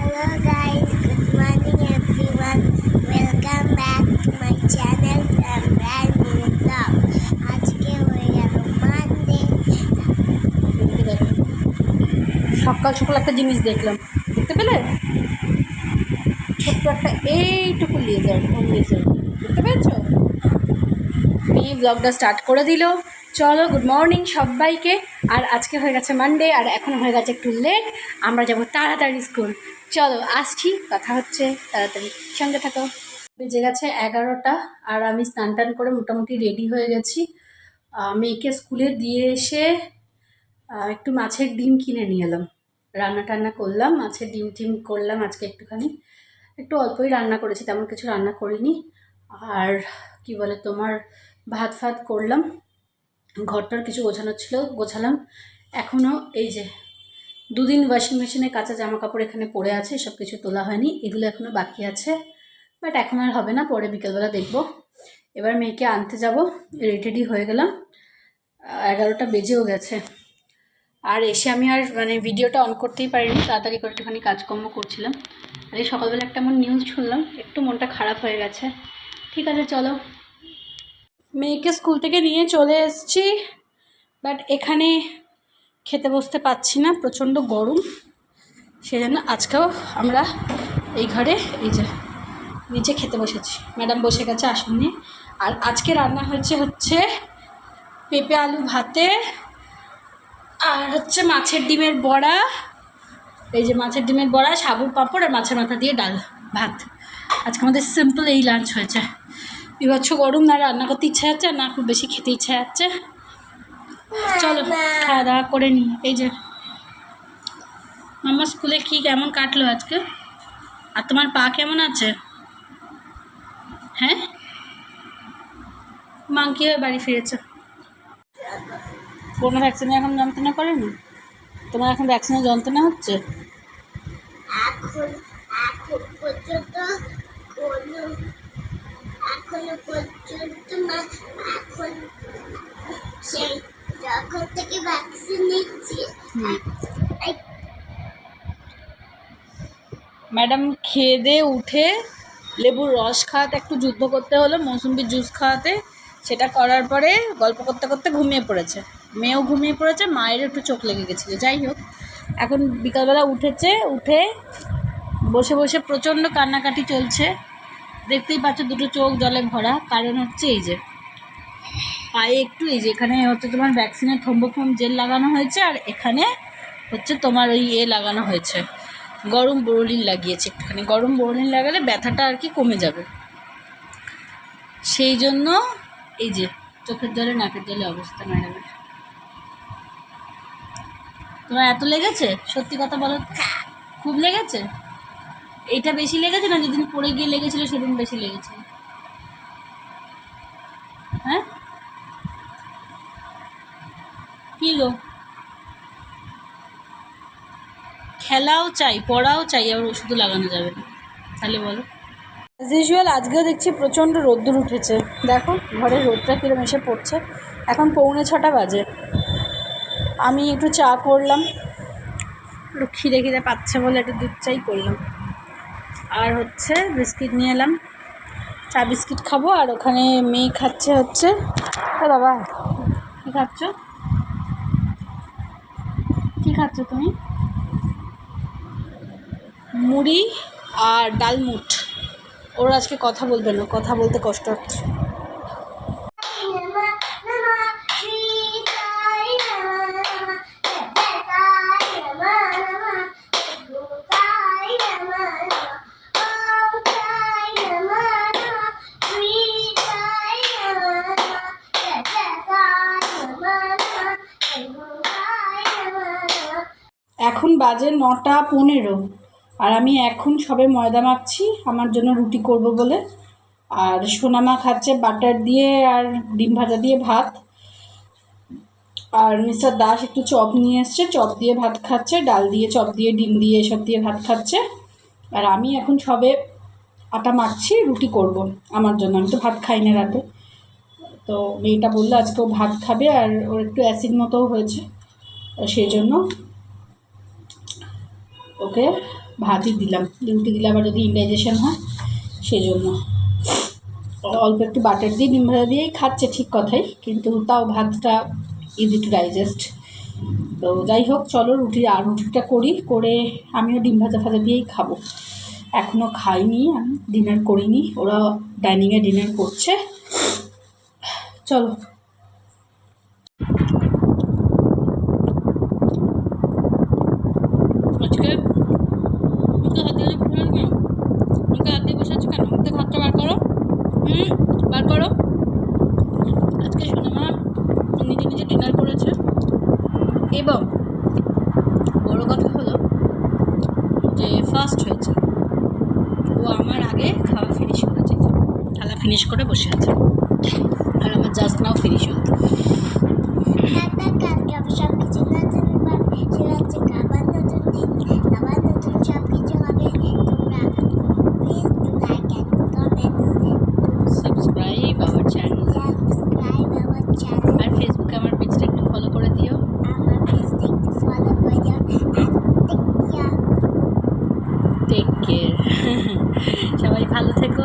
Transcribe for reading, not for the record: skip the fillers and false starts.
Hello guys, good morning everyone. Welcome back to my channel from brand new vlog. আজকে হয়ে গেল Monday. সকাল সকাল একটা জিনিস দেখলাম, দেখতে পেলে? ছোট্ট একটা এইটুকু লেজার, দেখতে পেয়েছো? মেয়ে ব্লগটা স্টার্ট করে দিল। চলো, গুড মর্নিং সবাইকে। আর আজকে হয়ে গেছে মানডে, আর এখন হয়ে গেছে একটু লেট। আমরা যাবো তাড়াতাড়ি স্কুল। চলো আসছি, কথা হচ্ছে, তাড়াতাড়ি সঙ্গে থাকো। বেজে গেছে 11টা, আর আমি স্নান টান করে মোটামুটি রেডি হয়ে গেছি। মেয়েকে স্কুলে দিয়ে এসে একটু মাছের ডিম কিনে নিয়ে এলাম। রান্না টান্না করলাম, মাছের ডিম টিম করলাম আজকে একটুখানি। একটু অল্পই রান্না করেছি, তেমন কিছু রান্না করিনি। আর কি বলে তোমার, ভাত ফাত করলাম, ঘরটার কিছু গোছানো ছিল গোছালাম। এখনও এই যে দুদিন ওয়াশিং মেশিনে কাঁচা জামা কাপড় এখানে পড়ে আছে, সব কিছু তোলা হয়নি, এগুলো এখনও বাকি আছে। বাট এখন আর হবে না, পরে বিকেলবেলা দেখবো। এবার মেয়েকে আনতে যাব, রেডি হয়ে গেলাম। 11টা বেজেও গেছে। আর এসে আমি আর ভিডিওটা অন করতেই পারিনি, তাড়াতাড়ি করে একটুখানি কাজকর্ম করছিলাম। আর এই সকালবেলা একটা আমার নিউজ শুনলাম, একটু মনটা খারাপ হয়ে গেছে। ঠিক আছে চলো, মেয়েকে স্কুল থেকে নিয়ে চলে এসেছি। বাট এখানে খেতে বসতে পারছি না, প্রচণ্ড গরম। সেজন্য আজকেও আমরা এই ঘরে এই যে নিচে খেতে বসেছি। ম্যাডাম বসে গেছে আসন নিয়ে। আর আজকে রান্না হচ্ছে পেঁপে আলু ভাতে, আর হচ্ছে মাছের ডিমের বড়া। এই যে মাছের ডিমের বড়া, সাবুর পাঁপড় আর মাছের মাথা দিয়ে ডাল ভাত। আজকে আমাদের সিম্পল এই লাঞ্চ হয়েছে। বিভৎস গরম, না রান্না করতে ইচ্ছা যাচ্ছে না খুব বেশি খেতে ইচ্ছা যাচ্ছে। চলো খাওয়া দাওয়া করে নিই। এই যে মাম্মা স্কুলে কি কেমন কাটলো আজকে? আর তোমার পা কেমন আছে? হ্যাঁ, মা কি বাড়ি ফিরেছে? কোনো ভ্যাকসিনে এখন যন্ত্রণা করেনি? তোমার এখন ভ্যাকসিনে যন্ত্রণা হচ্ছে? এখনো পর্যন্ত এখন সেই যখন থেকে ভ্যাকসিন নিচ্ছি। ম্যাডাম খেয়ে দিয়ে উঠে লেবুর রস খাওয়াতে একটু যুদ্ধ করতে হলো, মৌসুম্বির জুস খাওয়াতে। সেটা করার পরে গল্প করতে করতে ঘুমিয়ে পড়েছে। মেয়েও ঘুমিয়ে পড়েছে, মায়ের একটু চোখ লেগে গেছিলো। যাই হোক, এখন বিকালবেলা উঠেছে, উঠে বসে বসে প্রচণ্ড কান্নাকাটি চলছে। দেখতেই পাচ্ছ দুটো চোখ জলে ভরা। কারণ হচ্ছে এই যে পায়ে একটু, এই যে এখানে হচ্ছে তোমার ভ্যাকসিনের থম্বোফোম জেল লাগানো হয়েছে, আর এখানে হচ্ছে তোমার ওই লাগানো হয়েছে, গরম বোরোলিন লাগিয়েছে। একটুখানি গরম বোরোলিন লাগালে ব্যথাটা আর কি কমে যাবে। সেই জন্য এই যে চোখের জলে নাকের জলে অবস্থা ম্যাডামের। তোমার এত লেগেছে? সত্যি কথা বলো, খুব লেগেছে? এইটা বেশি লেগেছে না যেদিন পড়ে গিয়ে লেগেছিল সেদিন বেশি লেগেছে? হ্যাঁ কি গো, খেলাও চাই, পড়াও চাই, আবার ওষুধও লাগানো যাবে না, তাহলে বলো? অ্যাজ ইউজুয়াল আজকেও দেখছি প্রচণ্ড রোদ্দুর উঠেছে। দেখো ঘরের রোদটা কীরকম এসে পড়ছে। এখন 6:45 বাজে। আমি একটু চা করলাম, একটু খিদে পাচ্ছে বলে একটু দুধ চাই করলাম। আর হচ্ছে বিস্কিট নিয়ে এলাম, চা বিস্কিট খাবো। আর ওখানে মেয়ে খাচ্ছে হচ্ছে, বাবা কী খাচ্ছ? কী খাচ্ছ তুমি? মুড়ি আর ডালমুট। ওর আজকে কথা বলবে না, কথা বলতে কষ্ট হচ্ছে। এখন বাজে 9:15, আর আমি এখন সবে ময়দা মাখছি আমার জন্য রুটি করব বলে। আর সোনামা খাচ্ছে বাটার দিয়ে আর ডিম ভাজা দিয়ে ভাত। আর মিস্টার দাস একটু চপ নিয়ে এসছে, চপ দিয়ে ভাত খাচ্ছে, ডাল দিয়ে, চপ দিয়ে, ডিম দিয়ে, এসব দিয়ে ভাত খাচ্ছে। আর আমি এখন সবে আটা মাখছি, রুটি করব আমার জন্য। আমি তো ভাত খাই না রাতে। তো মেয়েটা বললো আজকে ও ভাত খাবে, আর ওর একটু অ্যাসিড মতো হয়েছে, সেই জন্য ওকে ভাতই দিলাম, রুটি দিলে আবার যদি ইনডাইজেশন হয় সেই জন্য অল্প একটু বাটার দিয়ে ডিম ভাজা দিয়েই খাচ্ছে, ঠিক কথাই, কিন্তু তাও ভাতটা ইজি টু ডাইজেস্ট। তো যাই হোক, চলো রুটিটা করে আমিও ডিম ভাজা দিয়েই খাবো। এখনও খাইনি, আমি ডিনার করিনি, ওরা ডাইনিংয়ে ডিনার করছে। চলো আজকে মুখে হাত দিয়ে বসে আছো কেন? মুখে হাত দিয়ে বসে আছো কেন? মুখে হাতটা বার করো, বার করো। আজকে সোনামা নিজে নিজে ডিনার করেছে, এবং বড় কথা হলো যে ফার্স্ট হয়েছে, ও আমার আগে খাওয়া ফিনিশ করেছে, থালা ফিনিশ করে বসে আছে, আর আমার জাস্ট নাও ফিনিশ হলো। কালকে আবার সব কিছু নতুন সে হচ্ছে খাবার নতুন দিন, আবার নতুন সব কিছু হবে। তোমরা please do like and comments, subscribe our channel, subscribe our channel, আর ফেসবুকে আমার পেজটা একটু ফলো করে দিও। আমার পেজটা একটু ফলো করে দিও। Take care. সবাই ভালো থেকো।